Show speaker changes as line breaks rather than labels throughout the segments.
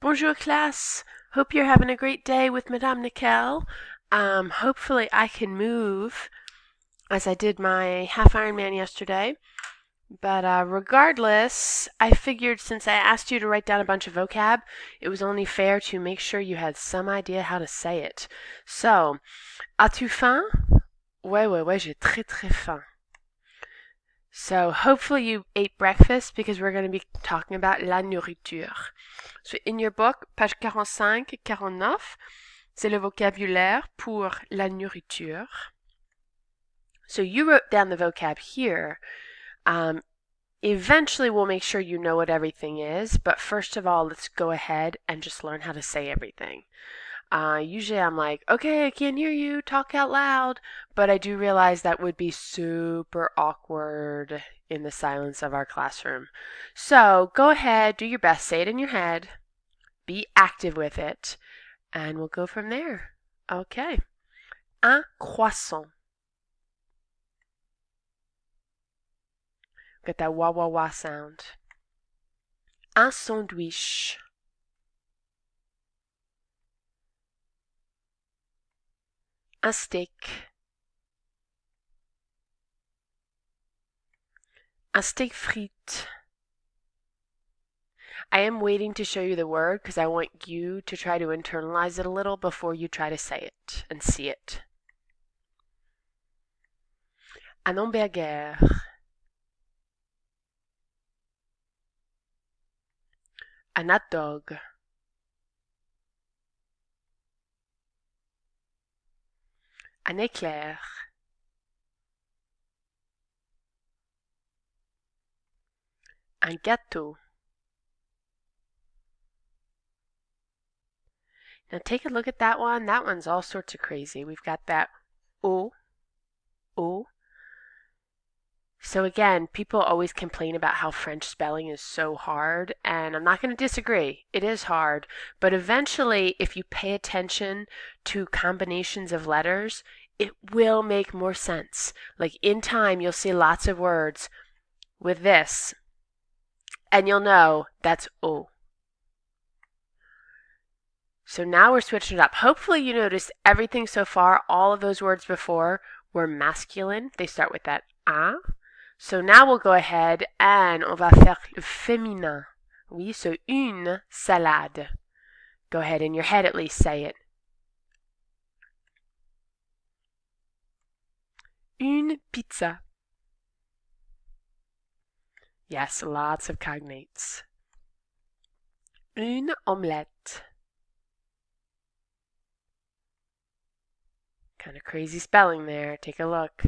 Bonjour classe. Hope you're having a great day with Madame Nickel. Hopefully I can move as I did my half Ironman yesterday. But regardless, I figured since I asked you to write down a bunch of vocab, it was only fair to make sure you had some idea how to say it. So, as-tu faim? Ouais, j'ai très très faim. So hopefully you ate breakfast because we're going to be talking about la nourriture. So in your book, page 45-49, c'est le vocabulaire pour la nourriture. So you wrote down the vocab here. Eventually we'll make sure you know what everything is, but first of all, let's go ahead and just learn how to say everything. Usually I'm like, okay, I can't hear you, talk out loud, but I do realize that would be super awkward in the silence of our classroom. So go ahead, do your best, say it in your head, be active with it, and we'll go from there. Okay. Un croissant. Get that wah wah wah sound. Un sandwich. Un steak. Un steak frites. I am waiting to show you the word because I want you to try to internalize it a little before you try to say it and see it. Un hamburger. Un hot dog. Un éclair. Un gâteau. Now take a look at that one. That one's all sorts of crazy. We've got that O. So again, people always complain about how French spelling is so hard, and I'm not going to disagree. It is hard, but eventually, if you pay attention to combinations of letters, it will make more sense. Like in time, you'll see lots of words with this, and you'll know that's O. So now we're switching it up. Hopefully you noticed everything so far, all of those words before were masculine. They start with that A. So now we'll go ahead and on va faire le féminin. Oui, so une salade. Go ahead, in your head at least say it. Une pizza. Yes, lots of cognates. Une omelette. Kind of crazy spelling there. Take a look.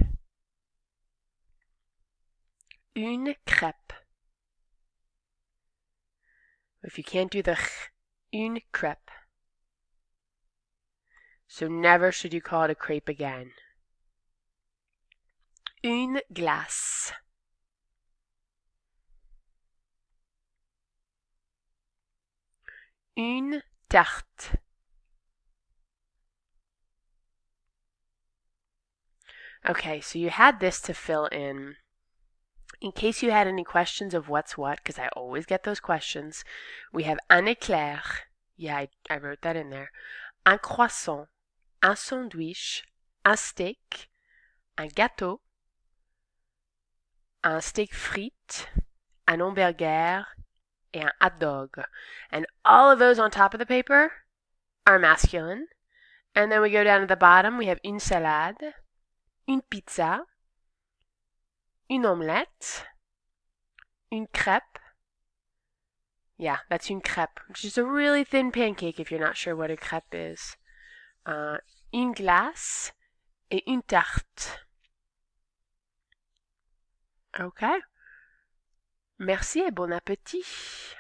Une crêpe. If you can't do the ch, une crêpe. So never should you call it a crepe again. Une glace. Une tarte. Okay, so you had this to fill in. In case you had any questions of what's what, because I always get those questions, we have un éclair. Yeah, I wrote that in there. Un croissant, un sandwich, un steak, un gâteau, un steak frites, un hamburger, et un hot dog. And all of those on top of the paper are masculine. And then we go down to the bottom, we have une salade, une pizza, une omelette, une crêpe. Yeah, that's une crêpe, which is a really thin pancake if you're not sure what a crêpe is. Une glace et une tarte. Okay. Merci et bon appétit.